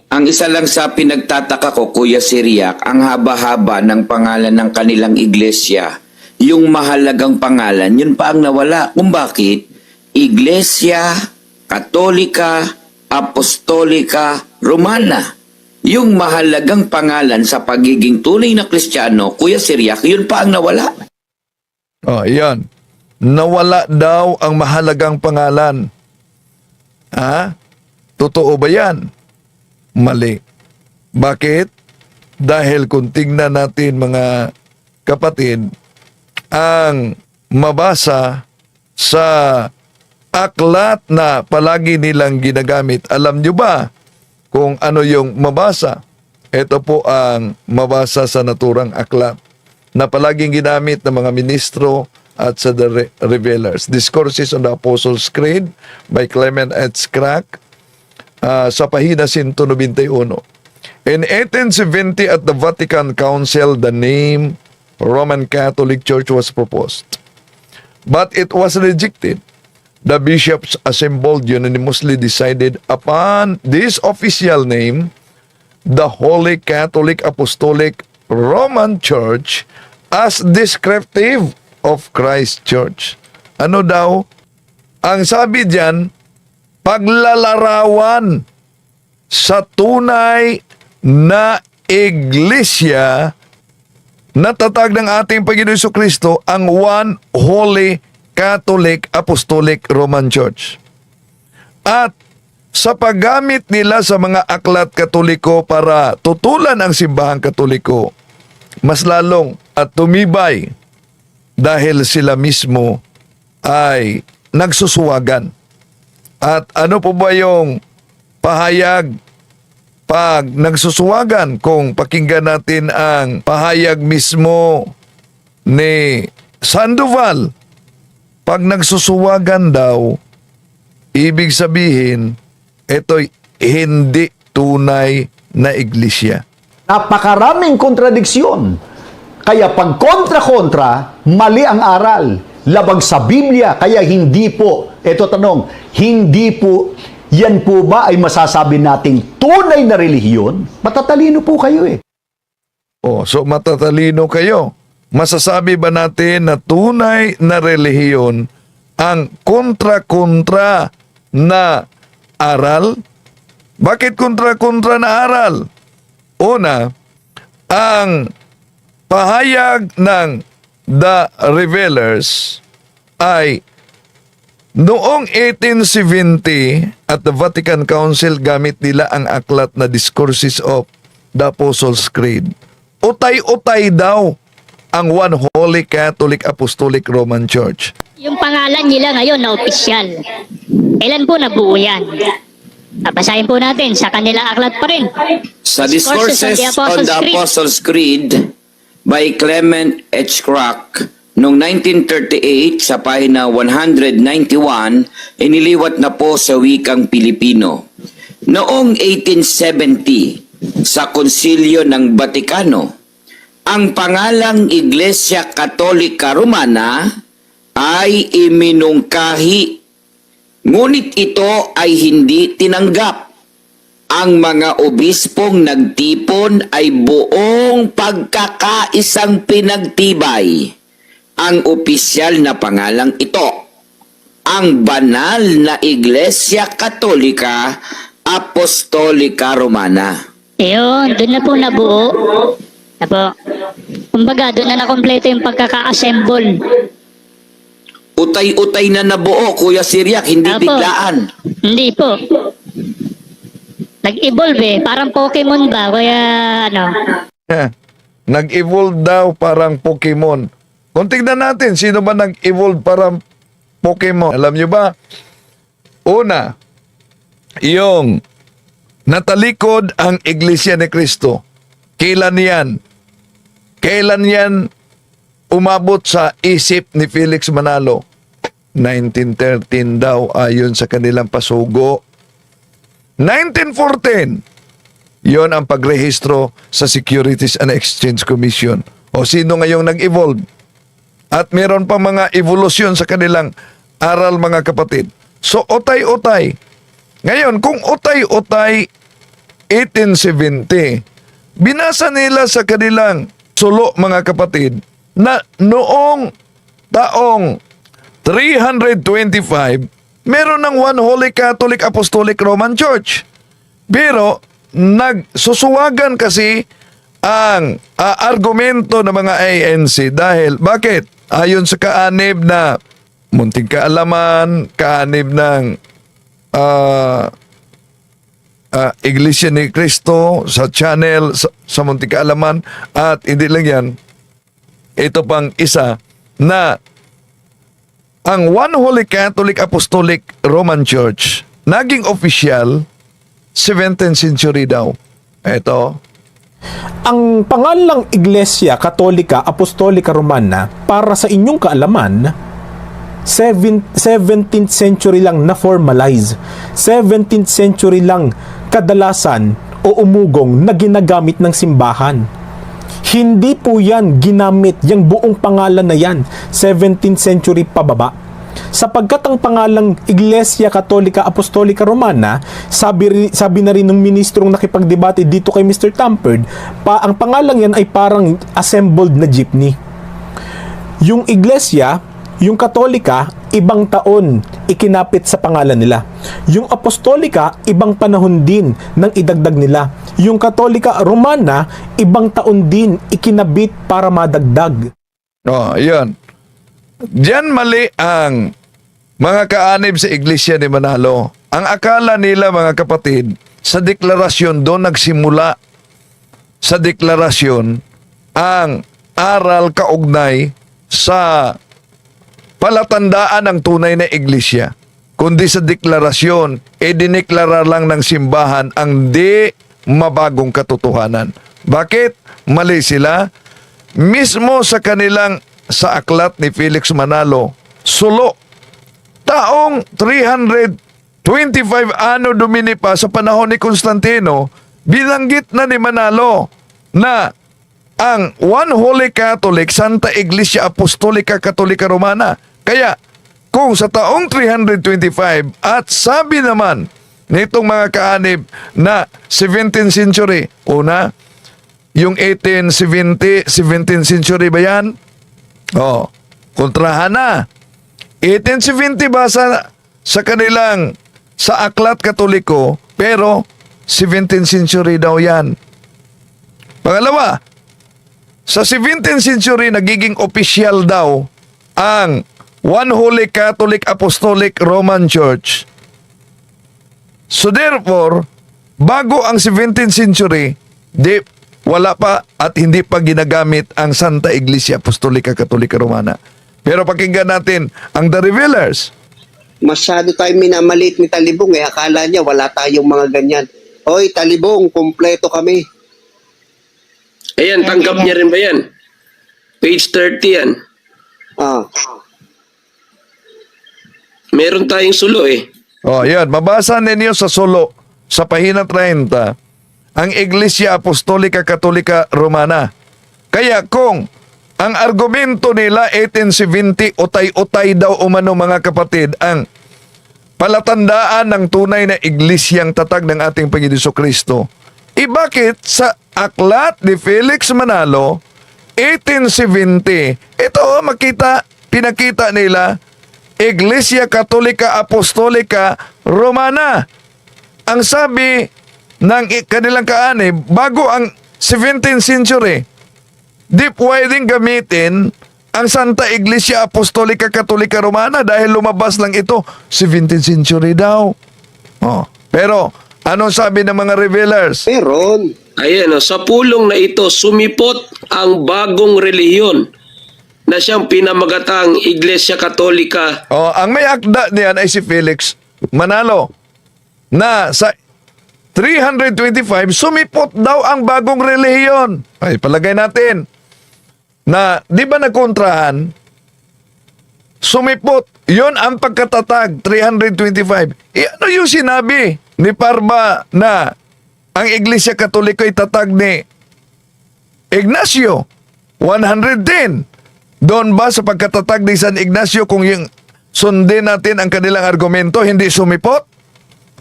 ang isa lang sa pinagtataka ko, Kuya Siriac, ang haba-haba ng pangalan ng kanilang iglesia. Yung mahalagang pangalan, yun pa ang nawala. Kung bakit? Iglesia Katolika Apostolika Romana. Yung mahalagang pangalan sa pagiging tunay na Kristiyano, Kuya Siriac, yun pa ang nawala. Oh, yan. Nawala daw ang mahalagang pangalan. Ha? Totoo ba yan? Mali. Bakit? Dahil kung tingnan natin mga kapatid, ang mabasa sa aklat na palagi nilang ginagamit. Alam nyo ba kung ano yung mabasa? Ito po ang mabasa sa naturang aklat na palaging ginamit ng mga ministro at sa the revelers. Discourses on the Apostles' Creed by Clement H. Crack sa pahina 191. In 1870 at the Vatican Council, the name Roman Catholic Church was proposed. But it was rejected. The bishops assembled unanimously decided upon this official name, the Holy Catholic Apostolic Roman Church, as descriptive of Christ Church. Ano daw? Ang sabi diyan, paglalarawan sa tunay na iglesia na tatag ng ating Panginoon Jesucristo, ang One Holy Catholic Apostolic Roman Church. At sa paggamit nila sa mga aklat Katoliko para tutulan ang simbahang Katoliko, mas lalong at tumibay dahil sila mismo ay nagsusuwagan. At ano po ba yung pahayag pag nagsusuwagan? Kung pakinggan natin ang pahayag mismo ni Sandoval, pag nagsusuwagan daw, ibig sabihin, ito'y hindi tunay na iglesia. Napakaraming kontradiksyon. Kaya pag kontra-kontra, mali ang aral. Labag sa Biblia, kaya hindi po, eto tanong, hindi po, yan po ba ay masasabi nating tunay na relihiyon? Matatalino po kayo eh. Oh, so matatalino kayo. Masasabi ba natin na tunay na relihiyon ang kontra-kontra na aral? Bakit kontra-kontra na aral? Una, ang pahayag ng The Revelers ay noong 1870 at the Vatican Council, gamit nila ang aklat na Discourses of the Apostles' Creed. Utay-utay daw ang One Holy Catholic Apostolic Roman Church. Yung pangalan nila ngayon na opisyal. Kailan po nabuo yan? Babasahin po natin sa kanila aklat pa rin. Sa Discourses on the Apostles' Creed by Clement H. Crack, noong 1938 sa pahina 191, iniliwat na po sa wikang Pilipino. Noong 1870, sa Konsilyo ng Batikano, ang pangalang Iglesia Katolika Romana ay iminungkahi, ngunit ito ay hindi tinanggap. Ang mga obispong nagtipon ay buong pagkakaisang pinagtibay ang opisyal na pangalang ito, ang banal na Iglesia Katolika Apostolika Romana. Ayun, doon na po nabuo. Apo. Kumbaga, doon na nakompleto yung pagkaka-assemble. Utay-utay na nabuo, Kuya Siriac, hindi Apo. biglaan. Hindi po. Nag-evolve eh. Parang Pokemon ba? Kaya ano? Nag-evolve daw parang Pokemon. Kung tignan natin, sino ba nag-evolve parang Pokemon? Alam nyo ba? Una, yung natalikod ang Iglesia ni Cristo. Kailan yan? Kailan yan umabot sa isip ni Felix Manalo? 1913 daw ayon sa kanilang pasugo. 1914, yon ang pagrehistro sa Securities and Exchange Commission. O sino ngayong nag-evolve? At meron pa mga evolusyon sa kanilang aral, mga kapatid. So, utay-utay. Ngayon, kung utay-utay 1870. Binasa nila sa kanilang sulo, mga kapatid, na noong taong 325, meron ng One Holy Catholic Apostolic Roman Church. Pero nagsusuwagan kasi ang argumento ng mga ANC dahil bakit? Ayon sa kaanib na munting kaalaman, kaanib ng Iglesia ni Cristo sa channel sa munting kaalaman, at hindi lang yan, ito pang isa na ang One Holy Catholic Apostolic Roman Church naging official 17th century daw. Ito. Ang pangalang Iglesia Katolika Apostolika Romana, para sa inyong kaalaman, 17th century lang na-formalize. 17th century lang kadalasan o umugong na ginagamit ng simbahan. Hindi po yan ginamit, yung buong pangalan na yan, 17th century pababa. Sapagkat ang pangalang Iglesia Katolika Apostolika Romana, sabi na rin ng ministrong nakipagdebate dito kay Mr. Tamperd, ang pangalang yan ay parang assembled na jeepney. Yung Iglesia, yung Katolika, ibang taon ikinapit sa pangalan nila. Yung Apostolika, ibang panahon din nang idagdag nila. Yung Katolika Romana, ibang taon din ikinabit para madagdag. Oh, yun. Diyan mali ang mga kaanib sa Iglesia ni Manalo. Ang akala nila, mga kapatid, sa deklarasyon doon nagsimula, sa deklarasyon ang aral kaugnay sa palatandaan ng tunay na iglesia. Kundi sa deklarasyon, dineklara lang ng simbahan ang di mabagong katotohanan. Bakit? Mali sila. Mismo sa kanilang, sa aklat ni Felix Manalo, sulo, taong 325 Anno Domini pa sa panahon ni Constantino, binanggit na ni Manalo na ang One Holy Catholic Santa Iglesia Apostolica Katolika Romana. Kaya kung sa taong 325 at sabi naman nitong mga kaanib na 17th century, una, yung 1870, 17th century ba yan? Oh, kontrahan na. 1870 ba sa kanilang, sa aklat Katoliko, pero 17th century daw yan. Pangalawa, sa 17th century nagiging official daw ang One Holy Catholic Apostolic Roman Church. So therefore, bago ang 17th century, wala pa at hindi pa ginagamit ang Santa Iglesia Apostolica Katolika Romana. Pero pakinggan natin ang The Revealers. Masyado tayong minamalit ni Talibong akala niya wala tayong mga ganyan. Hoy, Talibong, kumpleto kami. Ayan, tanggap niya rin ba yan? Page 30 yan. Ah. Meron tayong sulo eh. Oh, yan. Mabasa ninyo sa sulo, sa pahina 30, ang Iglesia Apostolica Katolika Romana. Kaya kung ang argumento nila 1870, utay-utay daw umano, mga kapatid, ang palatandaan ng tunay na iglesyang tatag ng ating Panginoon Jesucristo, bakit sa aklat ni Felix Manalo 1870, ito pinakita nila Iglesia Katolika Apostolica Romana. Ang sabi ng kanilang kaanib, bago ang 17th century, di pwedeng gamitin ang Santa Iglesia Apostolica Katolika Romana dahil lumabas lang ito 17th century daw. Oh, pero anong sabi ng mga revealers? Meron. Ayan, sa pulong na ito, sumipot ang bagong relihiyon na siyang pinamagatang Iglesia Katolika. Oh, ang may akda niyan ay si Felix Manalo na sa 325 sumipot daw ang bagong relihiyon. Ay, palagay natin na di ba nagkontrahan? Sumipot. Yun ang pagkatatag, 325. Ano yung sinabi ni Parma na ang Iglesia Katolika ay tatag ni Ignacio? 110. Doon ba sa pagkatatag ni San Ignacio, kung yung sundin natin ang kanilang argumento, hindi sumipot?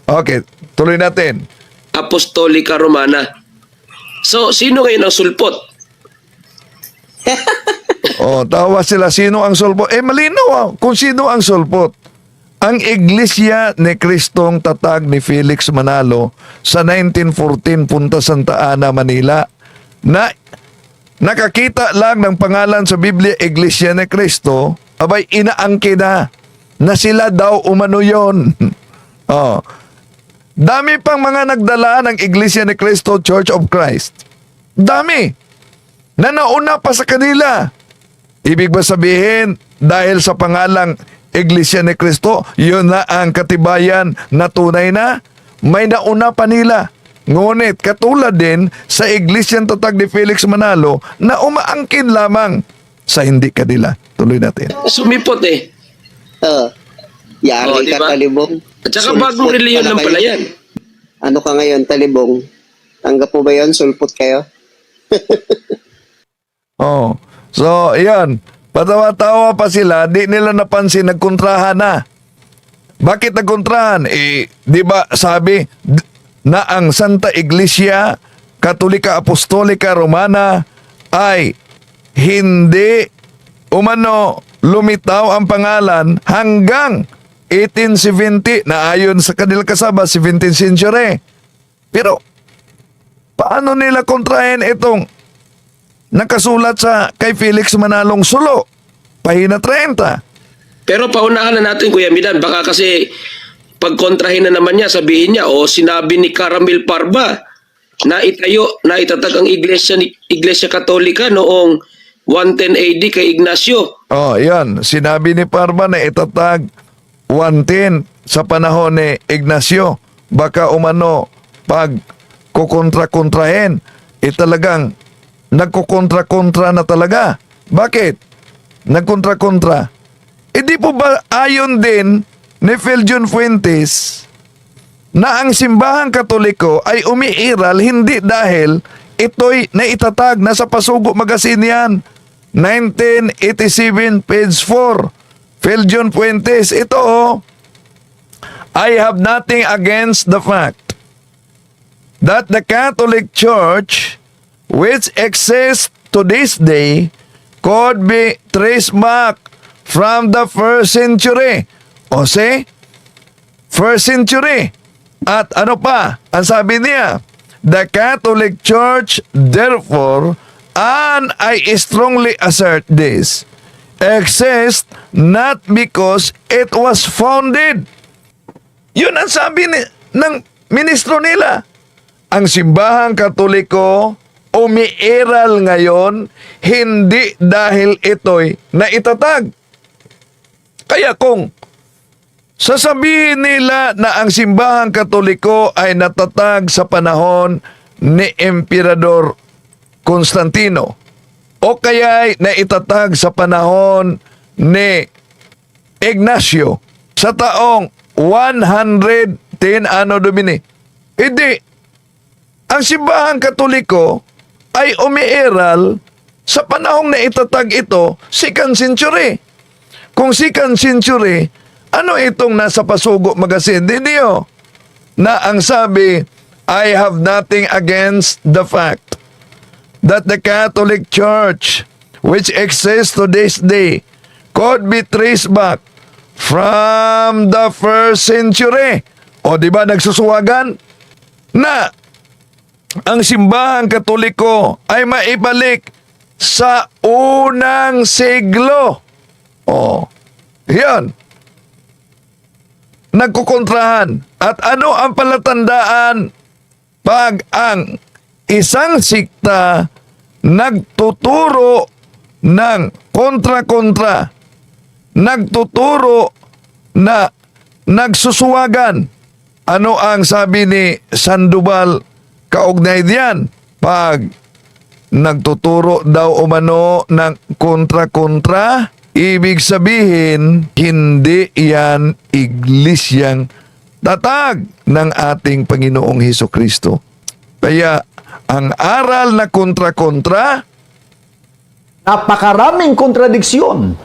Okay, tuloy natin. Apostolica Romana. So, sino ngayon ang sulpot? Tawa sila, sino ang sulpot? Malinaw kung sino ang sulpot. Ang Iglesia ni Kristong Tatag ni Felix Manalo sa 1914 Punta Santa Ana, Manila, na nakakita lang ng pangalan sa Biblia Iglesia ni Cristo, abay inaangkin na sila daw umano yun. Dami pang mga nagdala ng Iglesia ni Cristo Church of Christ. Dami. Na nauna pa sa kanila. Ibig ba sabihin, dahil sa pangalang Iglesia ni Cristo, yun na ang katibayan na tunay na? May nauna pa nila. Ngunit katulad din sa Iglesia Tatag ni Felix Manalo na umaangkin lamang sa hindi kanila. Tuloy natin. Sumipot eh. Yari ka, diba? Talibong. At saka bagong reliyon lang pala yan. Ano ka ngayon, Talibong? Tanggap mo ba yun? Sulpot kayo? So, yan. Patawa-tawa pa sila, di nila napansin, nagkontrahan na. Bakit nagkontrahan? Di ba sabi na ang Santa Iglesia Katolika Apostolika Romana ay hindi umano lumitaw ang pangalan hanggang 1870 na ayon sa kanilang kasaba, 17th century. Pero, paano nila kontrahin itong nakasulat sa kay Felix Manalong Sulo, pahina 30? Pero paunahan na natin, Kuya Milan. Baka kasi pagkontrahin na naman niya, sabihin niya, sinabi ni Caramel Parba na itatag ang Iglesia Katolika noong 110 AD kay Ignacio. Yan. Sinabi ni Parba na itatag 110 sa panahon ni Ignacio. Baka umano, pag kukontra-kontrahin, talagang nagkukontra-kontra na talaga. Bakit? Nagkontra-kontra. Di po ba ayon din ni Phil John Fuentes na ang simbahang Katoliko ay umiiral hindi dahil ito'y naitatag na sa Pasugo Magazine yan. 1987 page 4. Phil John Fuentes, ito I have nothing against the fact that the Catholic Church which exists to this day could be traced back from the first century. See? First century. At ano pa? Ang sabi niya, the Catholic Church, therefore, and I strongly assert this, exists not because it was founded. Yun ang sabi ng ministro nila. Ang simbahang Katoliko umiiral ngayon hindi dahil ito'y naitatag. Kaya kung sasabihin nila na ang simbahang Katoliko ay natatag sa panahon ni Emperador Constantino o kaya ay naitatag sa panahon ni Ignacio sa taong 110 Anno Domini, hindi. Ang simbahang Katoliko ay umiiral sa panahong naitatag ito, 2nd century. Kung 2nd century, ano itong nasa Pasugo Magazine? Diyo, na ang sabi, I have nothing against the fact that the Catholic Church, which exists to this day, could be traced back from the first century. O di ba nagsusuwagan na ang simbahang Katoliko ay maibalik sa unang siglo. Yan. Nagkukontrahan. At ano ang palatandaan pag ang isang sikta nagtuturo ng kontra-kontra, nagtuturo na nagsusuwagan? Ano ang sabi ni Sandoval kaugnay diyan? Pag nagtuturo daw umano ng kontra-kontra, ibig sabihin, hindi yan iglesyang tatag ng ating Panginoong Hesukristo. Kaya, ang aral na kontra-kontra, Napakaraming kontradiksyon.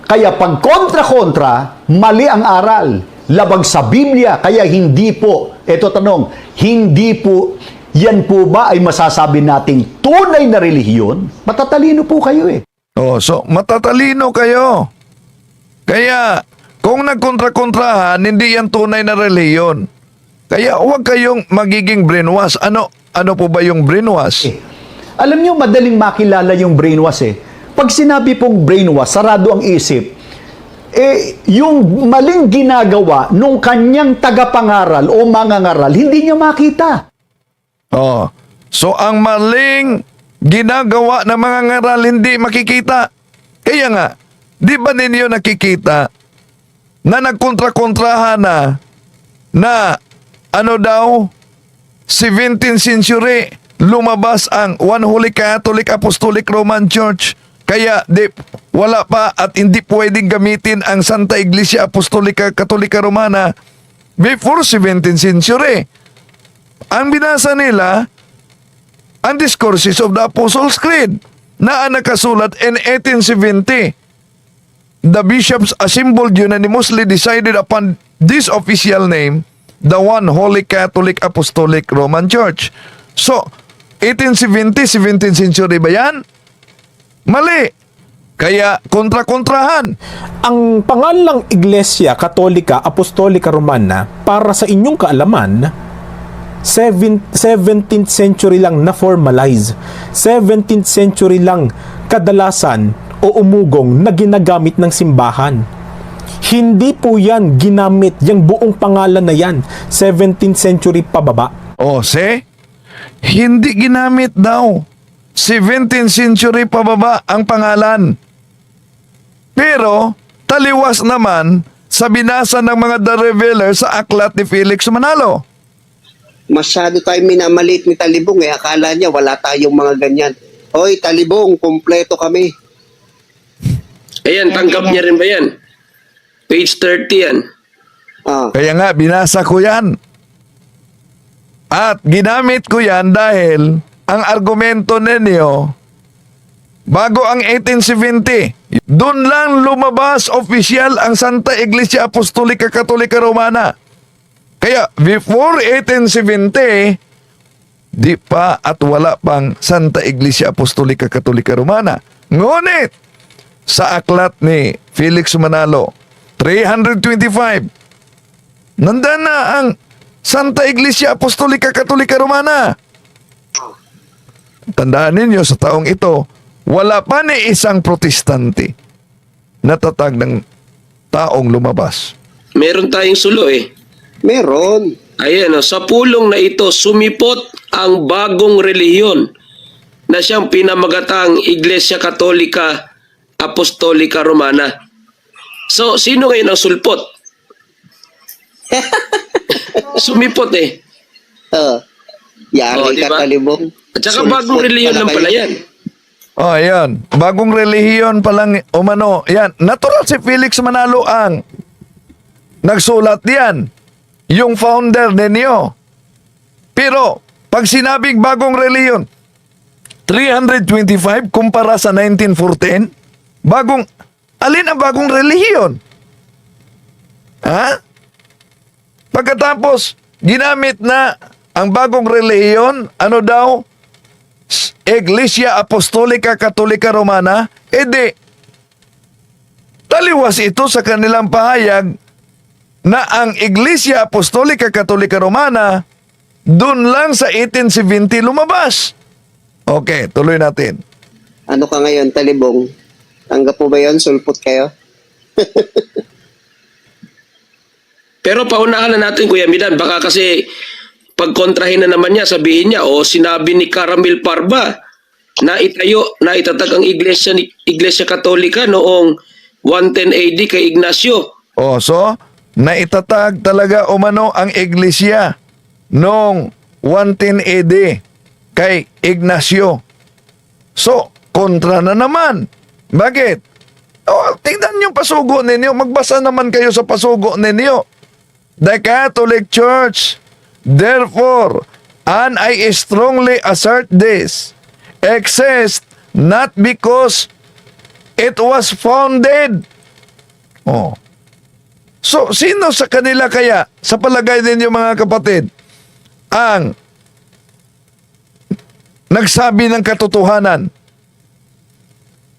Kaya pag kontra-kontra, mali ang aral. Labag sa Biblia, kaya hindi po Ito tanong, hindi po, yan po ba ay masasabi nating tunay na relihiyon? Matatalino po kayo eh. Oh, so matatalino kayo. Kaya kung nagkontra-kontrahan, hindi yan tunay na reliyon. Kaya huwag kayong magiging brainwash. Ano po ba yung brainwash? Alam niyo, madaling makilala yung brainwash eh. Pag sinabi pong brainwash, sarado ang isip, yung maling ginagawa nung kanyang tagapangaral o mangangaral, hindi niya makita. Oh. So ang maling ginagawa ng mga ngaral hindi makikita. Kaya nga, di ba ninyo nakikita na nagkontra-kontrahan na ano daw 17th century lumabas ang One Holy Catholic Apostolic Roman Church. Kaya wala pa at hindi pwedeng gamitin ang Santa Iglesia Apostolica Katolika Romana before 17th century. Ang binasa nila, ang Discourses of the Apostles' Creed na ang nakasulat in 1870. The bishops assembled unanimously decided upon this official name, the One Holy Catholic Apostolic Roman Church. So, 1870, 17th century ba yan? Mali. Kaya kontra-kontrahan. Ang pangalang Iglesia Katolika Apostolika Romana, para sa inyong kaalaman, 17th century lang na-formalize. 17th century lang kadalasan o umugong na ginagamit ng simbahan. Hindi po yan ginamit, yung buong pangalan na yan, 17th century pababa. O, hindi ginamit daw. 17th century pababa ang pangalan. Pero, taliwas naman sa binasa ng mga The Revealer sa aklat ni Felix Manalo. Masyado tayo minamalit ni Talibong eh. Akala niya wala tayong mga ganyan. Hoy, Talibong, kumpleto kami. Ayan, tanggap niya rin ba yan? Page 30 yan. Ah. Kaya nga, binasa ko yan. At ginamit ko yan dahil ang argumento ninyo, bago ang 1870, doon lang lumabas opisyal ang Santa Iglesia Apostolica Katolika Romana. Kaya before 1870, di pa at wala pang Santa Iglesia Apostolica Katolika Romana. Ngunit, sa aklat ni Felix Manalo, 325, nandan na ang Santa Iglesia Apostolica Katolika Romana. Tandaan ninyo, sa taong ito, wala pa ni isang protestante na tatag ng taong lumabas. Meron tayong sulo eh. Meron. Ayan, sa pulong na ito, sumipot ang bagong relihiyon na siyang pinamagatang Iglesia Katolika Apostolika Romana. So, sino ngayon ang sulpot? Sumipot eh. Yari diba? ka, Talibong. At saka bagong relihiyon lang pala yan. Oh, ayan. Bagong relihiyon pa lang umano. Yan. Natural si Felix Manalo ang nagsulat yan. Yung founder ninyo. Pero, pag sinabing bagong relihiyon, 325 kumpara sa 1914, alin ang bagong relihiyon? Ha? Pagkatapos, ginamit na ang bagong relihiyon, ano daw? Iglesia Apostolica Katolika Romana, taliwas ito sa kanilang pahayag na ang Iglesia Apostolica Katolika Romana dun lang sa 1870 lumabas. Okay, tuloy natin. Ano ka ngayon, Talibong? Tanggap mo ba yun? Sulpot kayo? Pero paunahan na natin, Kuya Midan, baka kasi pagkontrahin na naman niya, sabihin niya, sinabi ni Caramil Parba na itatag ang Iglesia Katolika noong 110 AD kay Ignacio. So, naitatag talaga umano ang iglesia noong 110 AD kay Ignacio. So, kontra na naman. Bakit? Tingnan yung pasugo ninyo. Magbasa naman kayo sa pasugo ninyo. The Catholic Church, therefore, and I strongly assert this, exists not because it was founded. So, sino sa kanila kaya, sa palagay ninyo mga kapatid, ang nagsabi ng katotohanan.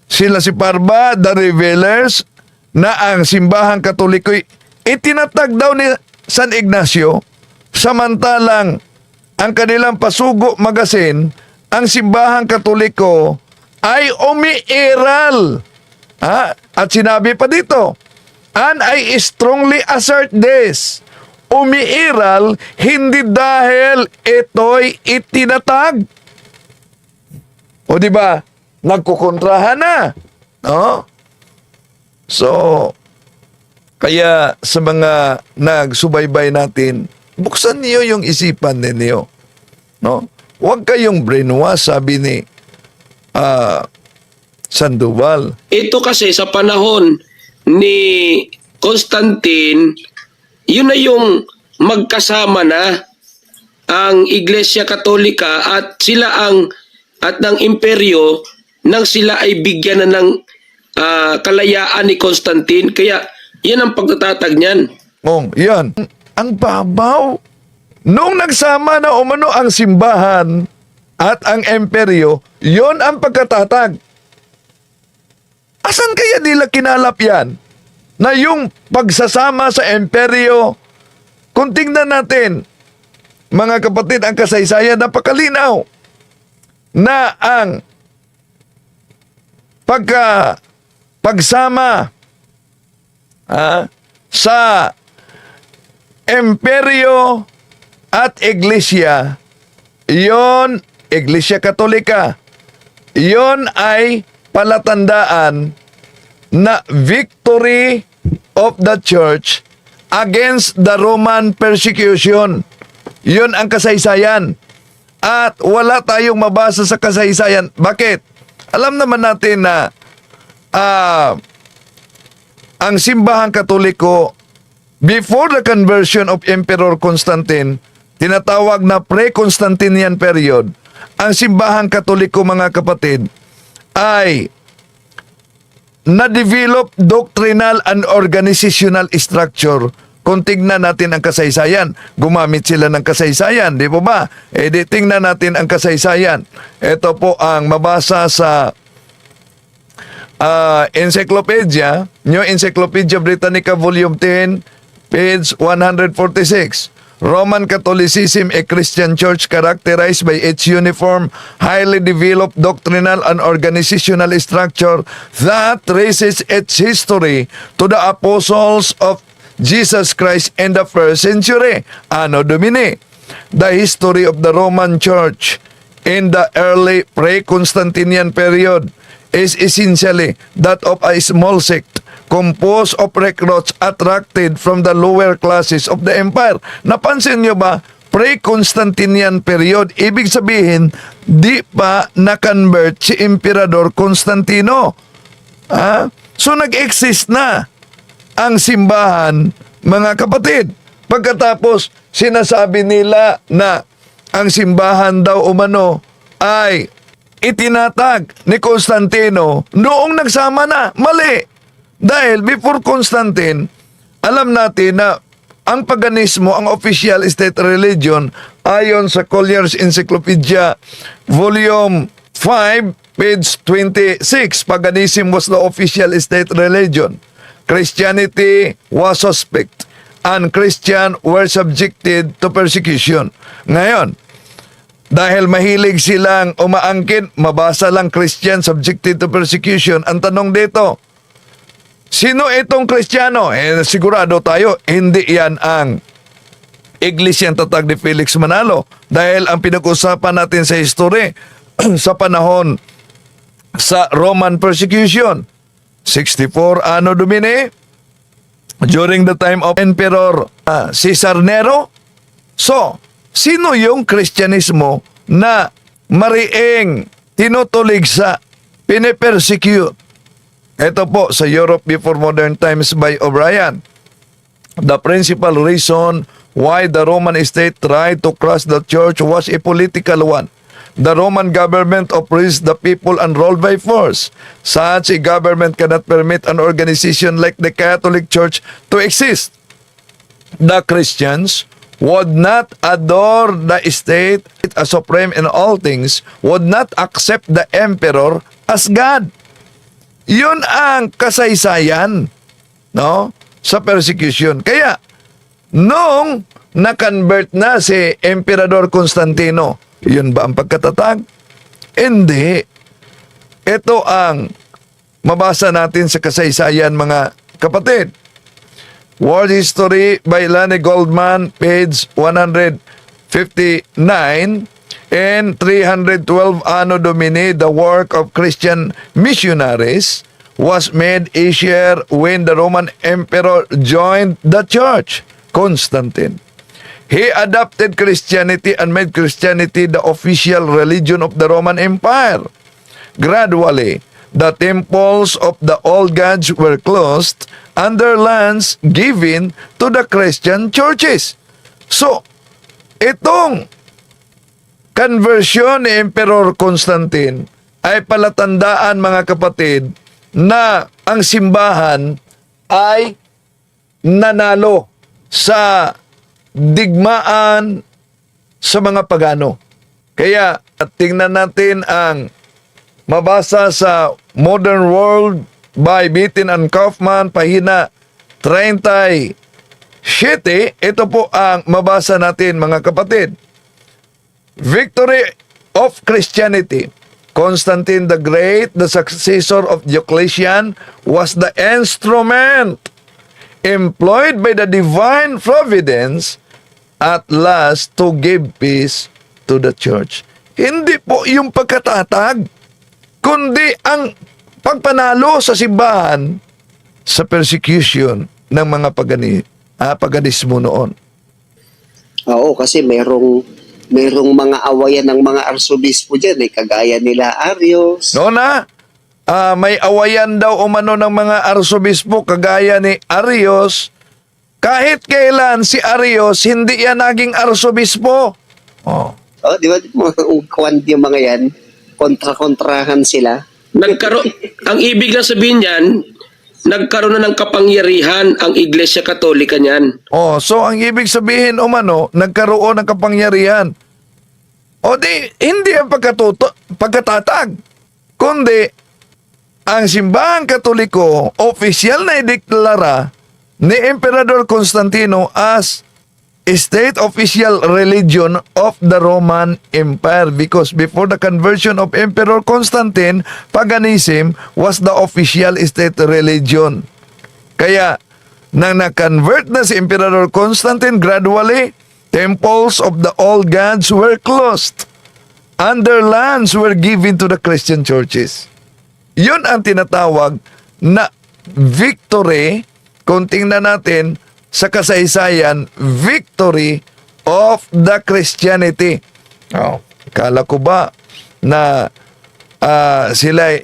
Sila si Parba, the revealers, na ang simbahang Katoliko'y itinatag daw ni San Ignacio, samantalang ang kanilang Pasugo magazine, ang simbahang Katoliko ay umiiral. At sinabi pa dito, and I strongly assert this, umiiral hindi dahil ito'y itinatag. O di ba? Nagkukontrahan na. No? So, kaya sa mga nagsubaybay natin, buksan niyo yung isipan ninyo. No? Huwag kayong brainwash, sabi ni Sandoval. Ito kasi sa panahon ni Constantine, yun na yung magkasama na ang Iglesia Katolika at sila ng imperyo nang sila ay bigyan na ng kalayaan ni Constantine. Kaya yan ang pagtatatag niyan. Yan. Ang babaw. Nung nagsama na umano ang simbahan at ang imperyo, yon ang pagkatatag. Asan kaya nila kinalap yan? Na yung pagsasama sa imperyo, kung tingnan natin, mga kapatid, ang kasaysayan, napakalinaw na ang pagsama sa imperyo at iglesia, yon Iglesia Katolika, yon ay palatandaan na victory of the church against the Roman persecution. Yun ang kasaysayan. At wala tayong mabasa sa kasaysayan. Bakit? Alam naman natin na ang simbahang Katoliko, before the conversion of Emperor Constantine, tinatawag na pre-Constantinian period, ang simbahang Katoliko, mga kapatid, ay na-develop doctrinal and organizational structure. Kung tignan natin ang kasaysayan, gumamit sila ng kasaysayan, di po ba? Di tingnan natin ang kasaysayan. Ito po ang mabasa sa Encyclopedia, New Encyclopedia Britannica Volume 10, page 146. Roman Catholicism, a Christian church characterized by its uniform, highly developed doctrinal and organizational structure that traces its history to the apostles of Jesus Christ in the first century. Anno Domini. The history of the Roman Church in the early pre-Constantinian period is essentially that of a small sect composed of recruits attracted from the lower classes of the empire. Napansin nyo ba? Pre-Constantinian period, ibig sabihin, di pa na-convert si Emperador Constantino. So nag-exist na ang simbahan, mga kapatid. Pagkatapos, sinasabi nila na ang simbahan daw umano ay itinatag ni Constantino noong nagsama na. Mali! Dahil before Constantine, alam natin na ang paganismo, ang official state religion, ayon sa Collier's Encyclopedia, Volume 5, page 26, paganism was the official state religion. Christianity was suspect, and Christians were subjected to persecution. Ngayon, dahil mahilig silang umaangkin, mabasa lang Christian subjected to persecution. Ang tanong dito, sino itong Kristiyano? Sigurado tayo, hindi yan ang Iglesiang Tatag ni Felix Manalo. Dahil ang pinag-usapan natin sa history, sa panahon sa Roman persecution, 64 Anno Domini, during the time of Emperor Caesar Nero. So, sino yung Kristyanismo na mariing tinutuligsa, pinipersecute? Ito po sa Europe Before Modern Times by O'Brien. The principal reason why the Roman state tried to crush the church was a political one. The Roman government oppressed the people and ruled by force. Such a government cannot permit an organization like the Catholic Church to exist. The Christians would not adore the state as supreme in all things, would not accept the emperor as God. Yun ang kasaysayan, no, sa persecution. Kaya, nung na-convert na si Emperador Constantino, yun ba ang pagkatatag? Hindi. Ito ang mabasa natin sa kasaysayan, mga kapatid. World History by Lani Goldman, page 159, and 312 Anno Domini, the work of Christian missionaries was made easier when the Roman Emperor joined the church, Constantine. He adopted Christianity and made Christianity the official religion of the Roman Empire. Gradually, the temples of the old gods were closed and their lands given to the Christian churches. So, itong conversion ni Emperor Constantine ay palatandaan, mga kapatid, na ang simbahan ay nanalo sa digmaan sa mga pagano. Kaya tingnan natin ang mabasa sa Modern World by Beaton and Kaufman, pahina 37. Ito po ang mabasa natin, mga kapatid. Victory of Christianity. Constantine the Great, the successor of Diocletian, was the instrument employed by the divine providence at last to give peace to the church. Hindi po yung pagkatatag, kundi ang pagpanalo sa simbahan sa persecution ng mga paganismo noon. Oo, kasi merong mga awayan ng mga arsobispo dyan, kagaya nila Arios. Noon na, may awayan daw umano ng mga arsobispo kagaya ni Arios. Kahit kailan si Arios, hindi yan naging arsobispo. Oh. Oh, di ba? Yung mga yan, kontra-kontrahan sila. Ang ibig na sabihin niyan, nagkaroon na ng kapangyarihan ang Iglesia Katolika niyan. Oh, so ang ibig sabihin umano, nagkaroon ng kapangyarihan. O di, hindi ang pagkatatag, kundi ang simbahang Katoliko, opisyal na ideklara ni Emperador Constantino as state official religion of the Roman Empire, because before the conversion of Emperor Constantine, paganism was the official state religion. Kaya, nang na-convert na si Emperor Constantine, gradually, temples of the old gods were closed and their lands were given to the Christian churches. Yun ang tinatawag na victory, kung tingnan natin sa kasaysayan, victory of the Christianity. Oh, kala ko ba na sila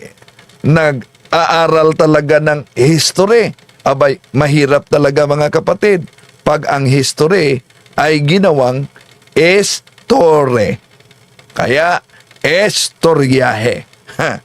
nag-aaral talaga ng history? Abay, mahirap talaga, mga kapatid, pag ang history ay ginawang estore. Kaya, estoryahe. Ha.